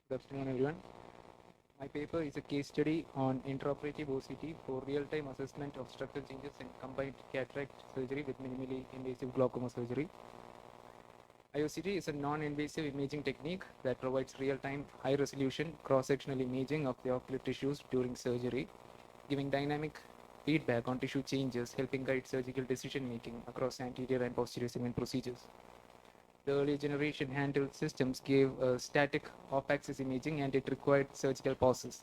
Good afternoon, everyone. My paper is a case study on intraoperative OCT for real-time assessment of structural changes in combined cataract surgery with minimally invasive glaucoma surgery. IOCT is a non-invasive imaging technique that provides real-time, high-resolution cross-sectional imaging of the ocular tissues during surgery, giving dynamic feedback on tissue changes, helping guide surgical decision-making across anterior and posterior segment procedures. The early generation handheld systems gave static off-axis imaging and it required surgical pauses.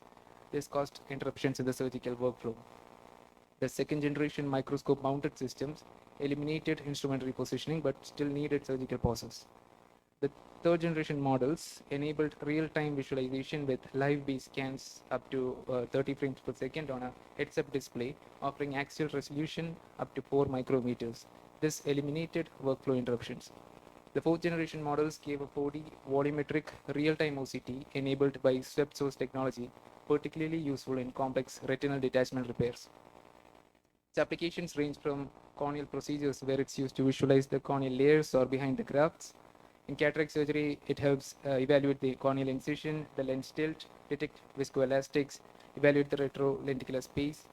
This caused interruptions in the surgical workflow. The second generation microscope mounted systems eliminated instrument repositioning but still needed surgical pauses. The third generation models enabled real-time visualization with live-based scans up to 30 frames per second on a heads-up display, offering axial resolution up to 4 micrometers. This eliminated workflow interruptions. The fourth generation models gave a 4D volumetric real-time OCT enabled by swept source technology, particularly useful in complex retinal detachment repairs. Its applications range from corneal procedures where it's used to visualize the corneal layers or behind the grafts. In cataract surgery, it helps evaluate the corneal incision, the lens tilt, detect viscoelastics, evaluate the retrolenticular space.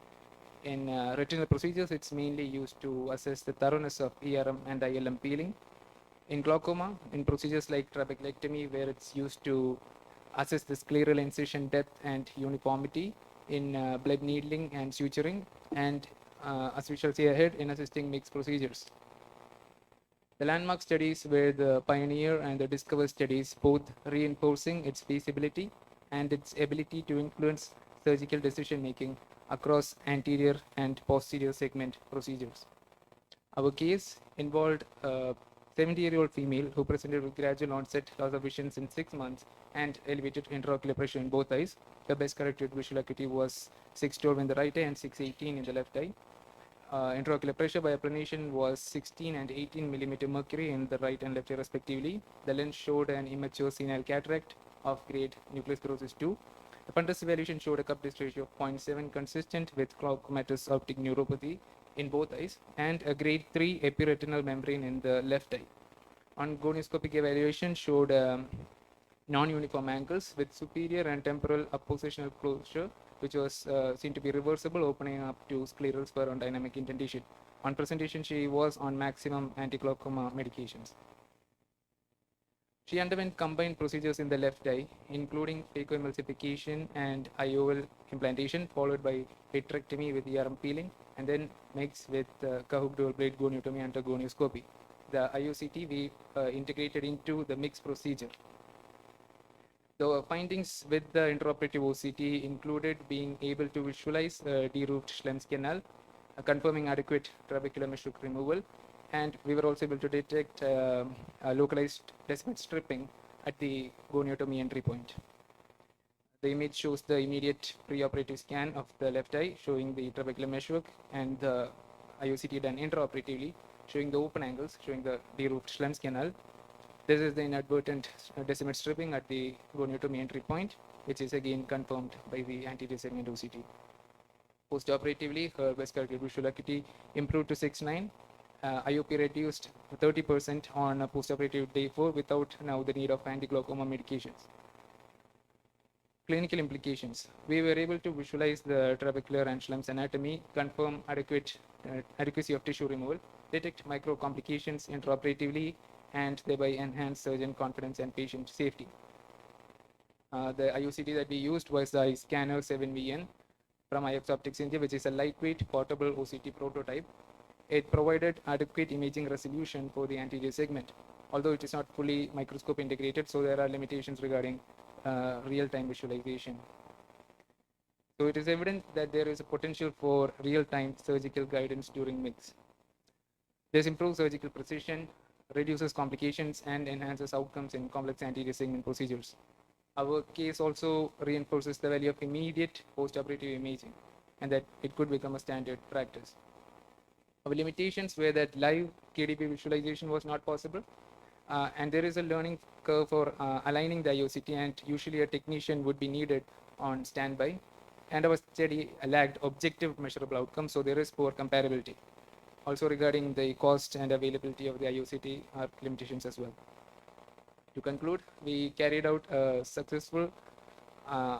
In retinal procedures, it's mainly used to assess the thoroughness of ERM and ILM peeling. In glaucoma, in procedures like trabeculectomy, where it's used to assess the scleral incision depth and uniformity, in blood needling and suturing, and as we shall see ahead, in assisting mixed procedures. The landmark studies were the Pioneer and the Discover studies, both reinforcing its feasibility and its ability to influence surgical decision making across anterior and posterior segment procedures. Our case involved a 70-year-old female who presented with gradual onset loss of vision in 6 months and elevated intraocular pressure in both eyes. The best corrected visual acuity was 612 in the right eye and 618 in the left eye. Intraocular pressure by applanation was 16 and 18 millimeter mercury in the right and left eye respectively. The lens showed an immature senile cataract of grade nucleus sclerosis 2. The fundus evaluation showed a cup disc ratio of 0.7 consistent with glaucomatous optic neuropathy in both eyes and a grade 3 epiretinal membrane in the left eye. On gonioscopic evaluation showed non-uniform angles with superior and temporal oppositional closure, which was seen to be reversible, opening up to scleral spur on dynamic indentation. On presentation, she was on maximum anti-glaucoma medications. She underwent combined procedures in the left eye, including phacoemulsification and IOL implantation, followed by vitrectomy with ERM peeling, and then mixed with Kahook dual blade goniotomy under gonioscopy. The IOCT we integrated into the mixed procedure. The findings with the intraoperative OCT included being able to visualize deroofed Schlemm's canal, confirming adequate trabecular mesh hook removal, and we were also able to detect localized descent stripping at the goniotomy entry point. The image shows the immediate preoperative scan of the left eye, showing the trabecular mesh hook, and the IOCT done intraoperatively, showing the open angles, showing the deroofed Schlemm's canal. This is the inadvertent decimate stripping at the goniotomy entry point, which is again confirmed by the anterior segment OCT. Postoperatively, her best corrected visual acuity improved to 6.9. IOP reduced 30% on postoperative day 4 without now the need of anti-glaucoma medications. Clinical implications. We were able to visualize the trabecular and Schlemm's anatomy, confirm adequacy of tissue removal, detect micro complications intraoperatively, and thereby enhance surgeon confidence and patient safety. The IOCT that we used was the iScanner 7VN from IX Optics India, which is a lightweight portable OCT prototype. It provided adequate imaging resolution for the anterior segment, although it is not fully microscope integrated, so there are limitations regarding real-time visualization. So it is evident that there is a potential for real-time surgical guidance during mix. This improves surgical precision, reduces complications, and enhances outcomes in complex anterior segment procedures. Our case also reinforces the value of immediate postoperative imaging and that it could become a standard practice. Our limitations were that live KDP visualization was not possible, and there is a learning curve for aligning the IOCT, and usually a technician would be needed on standby, and our study lacked objective measurable outcomes, so there is poor comparability. Also regarding the cost and availability of the IOCT are limitations as well. To conclude, we carried out a successful uh,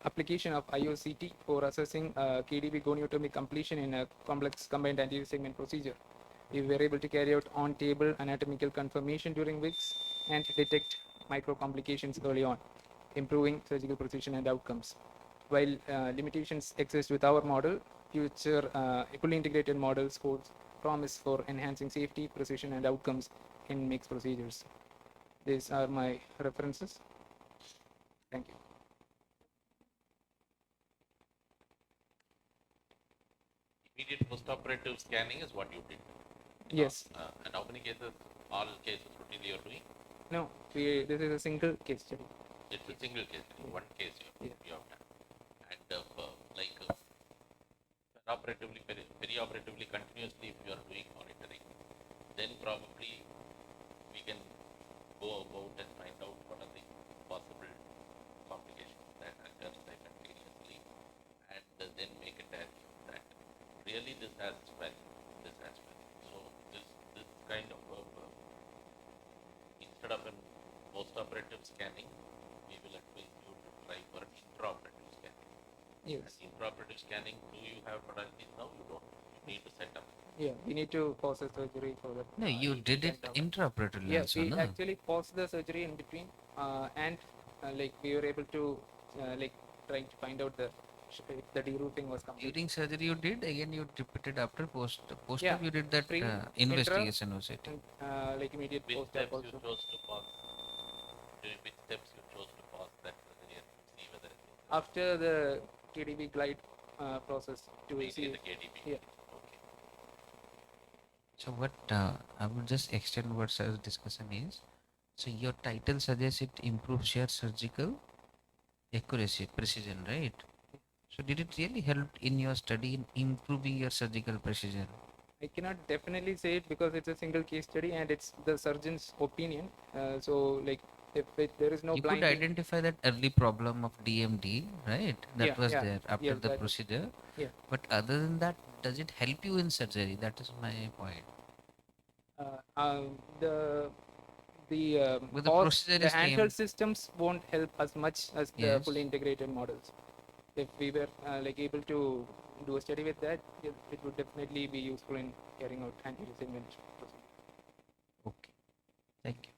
application of IOCT for assessing KDB goniotomy completion in a complex combined anterior segment procedure. We were able to carry out on-table anatomical confirmation during weeks and detect micro complications early on, improving surgical precision and outcomes. While limitations exist with our model, future fully integrated models holds promise for enhancing safety, precision, and outcomes in mixed procedures. These are my references. Thank you. Immediate post-operative scanning is what you did. Yes. And how many cases, all cases routinely you're doing? No, this is a single case study. It's a single case, one case you have done. And operatively, perioperatively, continuously, if you are doing monitoring, then probably we can go about and find out what are the possible complications that occur simultaneously, and then make a test that really this has value, this has value. So this kind of instead of a post-operative scanning, we will advise you to try for intraoperative scanning. Yes. And intraoperative scanning, do you have modalities now? You don't. You need to set up. Yeah, we need to pause the surgery for that. No, you did it intraoperatively Yeah, also, we no? actually paused the surgery in between, and like we were able to like trying to find out if the deroofing was complete. During surgery you did, again you repeated after post-op Yeah, you did that pre, investigation OCT. like immediate Which post-op steps also. you chose to pause? Which steps you chose to pause that surgery and see whether it's After the KDB glide process to see the KDB. Yeah. Okay. So what I would just extend what sir's discussion is. So your title suggests it improves your surgical accuracy, precision, right? So did it really help in your study in improving your surgical precision? I cannot definitely say it because it's a single case study and it's the surgeon's opinion. So like if there is no You blind could identify that early problem of DMD, right? That was there after yes, the procedure. Yeah. But other than that, does it help you in surgery? That is my point. The But the procedure the is handheld same. systems won't help as much as the Yes. fully integrated models. If we were like able to do a study with that, it would definitely be useful in carrying out anti-segment procedure. Okay. Thank you.